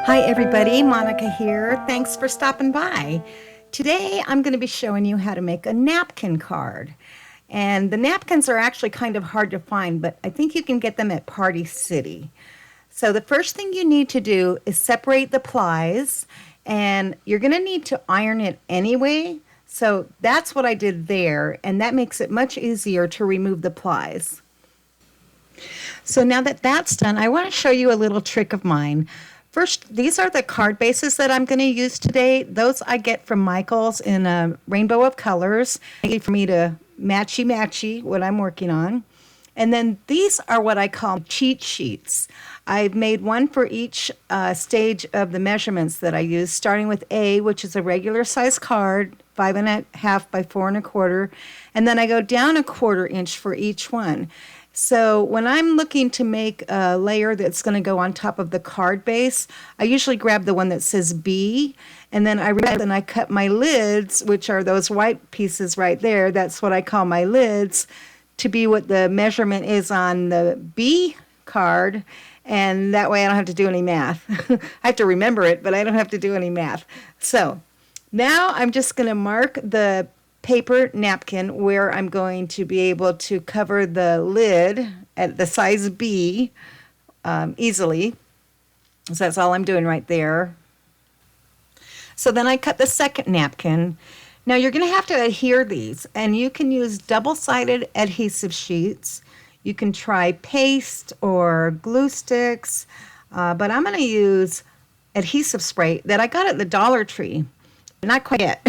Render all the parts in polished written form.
Hi everybody, Monica here. Thanks for stopping by. Today I'm going to be showing you how to make a napkin card. And the napkins are actually kind of hard to find, but I think you can get them at Party City. So the first thing you need to do is separate the plies, and you're going to need to iron it anyway. So that's what I did there, and that makes it much easier to remove the plies. So now that that's done, I want to show you a little trick of mine. First, these are the card bases that I'm going to use today. Those I get from Michael's in a rainbow of colors for me to matchy what I'm working on. And then these are what I call cheat sheets. I've made one for each stage of the measurements that I use, starting with A, which is a regular size card, 5.5 by 4.25, and then I go down 1/4 inch for each one. So when I'm looking to make a layer that's going to go on top of the card base, I usually grab the one that says B, and then I cut my lids, which are those white pieces right there. That's what I call my lids, to be what the measurement is on the B card, and that way I don't have to do any math. I have to remember it, but I don't have to do any math. So now I'm just going to mark the paper napkin where I'm going to be able to cover the lid at the size B easily. So that's all I'm doing right there. So then I cut the second napkin. Now you're going to have to adhere these, and you can use double-sided adhesive sheets. You can try paste or glue sticks, but I'm going to use adhesive spray that I got at the Dollar Tree. Not quite yet.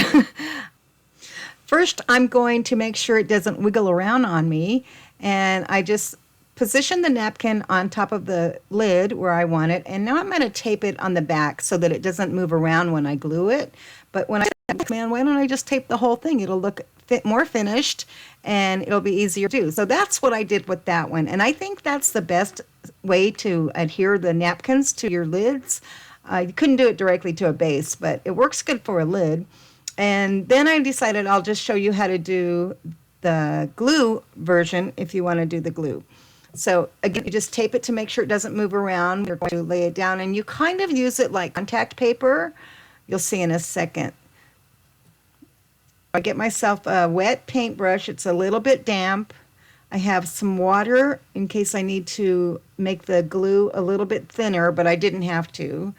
First, I'm going to make sure it doesn't wiggle around on me, and I just position the napkin on top of the lid where I want it, and now I'm going to tape it on the back so that it doesn't move around when I glue it. But when man, why don't I just tape the whole thing? It'll look more finished, and it'll be easier to do. So that's what I did with that one, and I think that's the best way to adhere the napkins to your lids. You couldn't do it directly to a base, but it works good for a lid. And then I decided I'll just show you how to do the glue version if you want to do the glue. So again, you just tape it to make sure it doesn't move around. You're going to lay it down, and you kind of use it like contact paper. You'll see in a second. I get myself a wet paintbrush. It's a little bit damp. I have some water in case I need to make the glue a little bit thinner, but I didn't have to.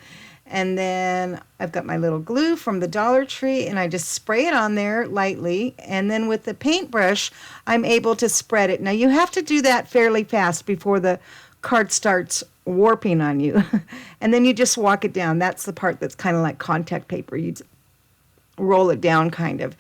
And then I've got my little glue from the Dollar Tree, and I just spray it on there lightly. And then with the paintbrush, I'm able to spread it. Now, you have to do that fairly fast before the card starts warping on you. And then you just walk it down. That's the part that's kind of like contact paper. You roll it down kind of.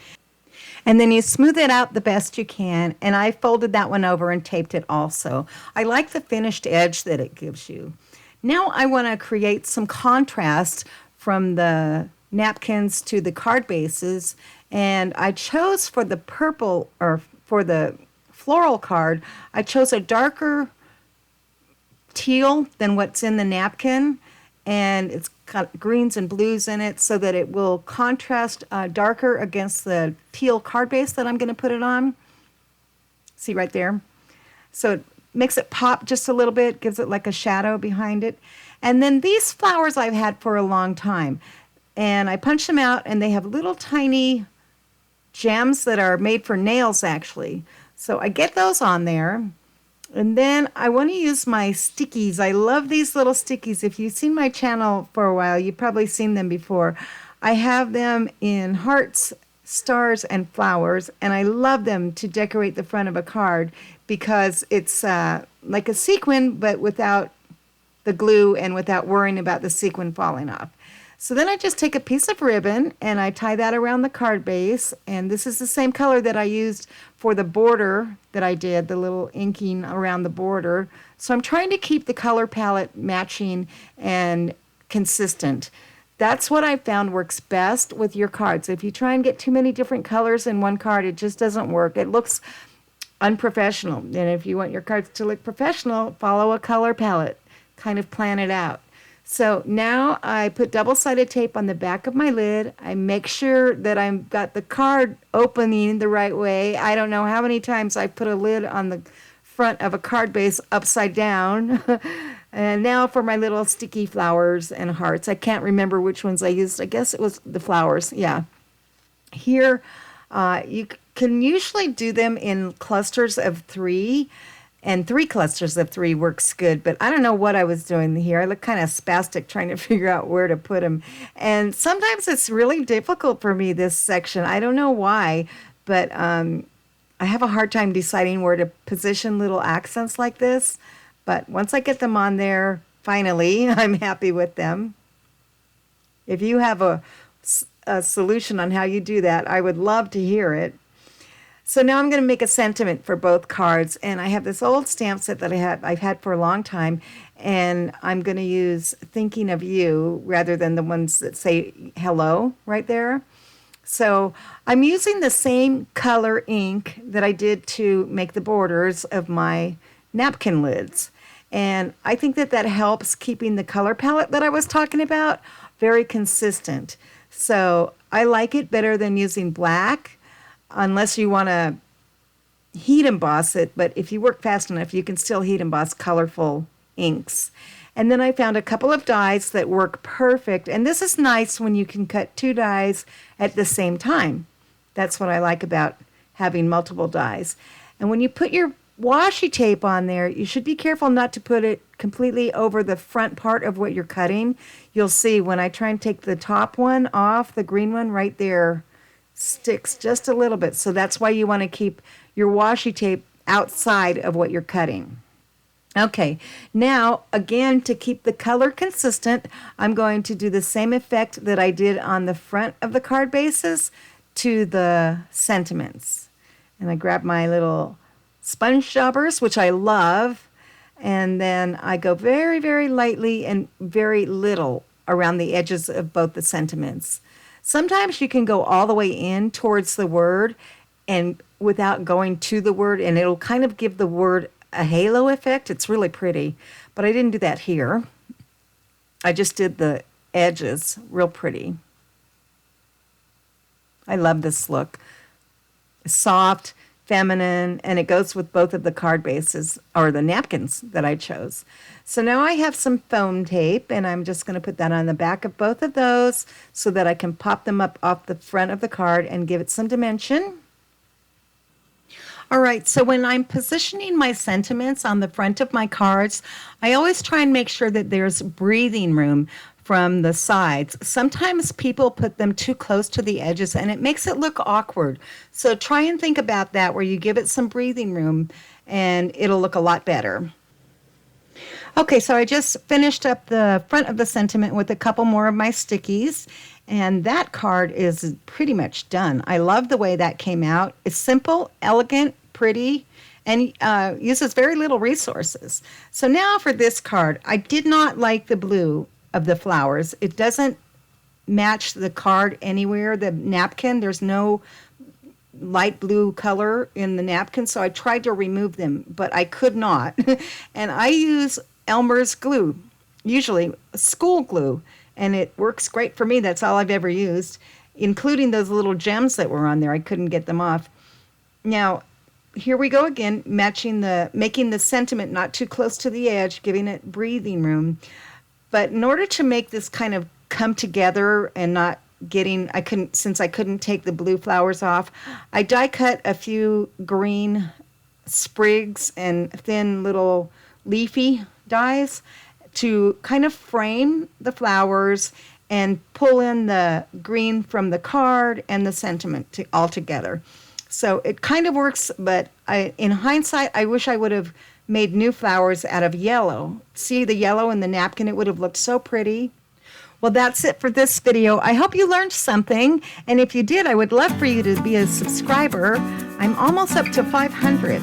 And then you smooth it out the best you can. And I folded that one over and taped it also. I like the finished edge that it gives you. Now I want to create some contrast from the napkins to the card bases, and I chose for the purple, or for the floral card, I chose a darker teal than what's in the napkin, and it's got greens and blues in it so that it will contrast darker against the teal card base that I'm going to put it on. See right there? So it makes it pop just a little bit, gives it like a shadow behind it. And then these flowers I've had for a long time. And I punch them out, and they have little tiny gems that are made for nails, actually. So I get those on there. And then I want to use my stickies. I love these little stickies. If you've seen my channel for a while, you've probably seen them before. I have them in hearts, stars, and flowers, and I love them to decorate the front of a card because it's like a sequin, but without the glue and without worrying about the sequin falling off. So then I just take a piece of ribbon and I tie that around the card base, and this is the same color that I used for the border that I did, the little inking around the border. So I'm trying to keep the color palette matching and consistent. That's what I found works best with your cards. If you try and get too many different colors in one card, it just doesn't work. It looks unprofessional. And if you want your cards to look professional, follow a color palette. Kind of plan it out. So now I put double-sided tape on the back of my lid. I make sure that I've got the card opening the right way. I don't know how many times I put a lid on the front of a card base upside down. And now for my little sticky flowers and hearts. I can't remember which ones I used. I guess it was the flowers. Yeah. Here, you can usually do them in clusters of 3, and 3 clusters of 3 works good. But I don't know what I was doing here. I look kind of spastic trying to figure out where to put them. And sometimes it's really difficult for me, this section. I don't know why, but I have a hard time deciding where to position little accents like this. But once I get them on there, finally, I'm happy with them. If you have a solution on how you do that, I would love to hear it. So now I'm going to make a sentiment for both cards, and I have this old stamp set that I've had for a long time, and I'm going to use Thinking of You rather than the ones that say hello right there. So I'm using the same color ink that I did to make the borders of my napkin lids. And I think that helps keeping the color palette that I was talking about very consistent. So I like it better than using black, unless you want to heat emboss it. But if you work fast enough, you can still heat emboss colorful inks. And then I found a couple of dies that work perfect. And this is nice when you can cut 2 dies at the same time. That's what I like about having multiple dies. And when you put your washi tape on there, you should be careful not to put it completely over the front part of what you're cutting. You'll see when I try and take the top one off, the green one right there sticks just a little bit. So that's why you want to keep your washi tape outside of what you're cutting. Okay, now again, to keep the color consistent, I'm going to do the same effect that I did on the front of the card bases to the sentiments. And I grab my little sponge daubers, which I love, and then I go very, very lightly and very little around the edges of both the sentiments. Sometimes you can go all the way in towards the word and without going to the word, and it'll kind of give the word a halo effect. It's really pretty, but I didn't do that here. I just did the edges real pretty. I love this look. Soft, feminine, and it goes with both of the card bases, or the napkins that I chose. So now I have some foam tape, and I'm just going to put that on the back of both of those so that I can pop them up off the front of the card and give it some dimension. All right, so when I'm positioning my sentiments on the front of my cards, I always try and make sure that there's breathing room from the sides. Sometimes people put them too close to the edges and it makes it look awkward. So try and think about that, where you give it some breathing room and it'll look a lot better. Okay, so I just finished up the front of the sentiment with a couple more of my stickies, and that card is pretty much done. I love the way that came out. It's simple, elegant, pretty, and uses very little resources. So now for this card, I did not like the blue of the flowers. It doesn't match the card anywhere. The napkin, there's no light blue color in the napkin, so I tried to remove them, but I could not. And I use Elmer's glue, usually school glue, and it works great for me. That's all I've ever used, including those little gems that were on there. I couldn't get them off. Now, here we go again, making the sentiment not too close to the edge, giving it breathing room. But in order to make this kind of come together and not since I couldn't take the blue flowers off, I die cut a few green sprigs and thin little leafy dies to kind of frame the flowers and pull in the green from the card and the sentiment all together. So it kind of works, but in hindsight, I wish I would have made new flowers out of yellow. See the yellow in the napkin? It would have looked so pretty. Well, that's it for this video. I hope you learned something, and if you did, I would love for you to be a subscriber. I'm almost up to 500.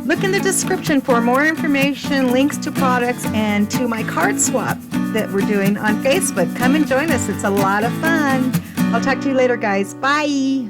Look in the description for more information, links to products, and to my card swap that we're doing on Facebook. Come and join us. It's a lot of fun. I'll talk to you later, guys. Bye.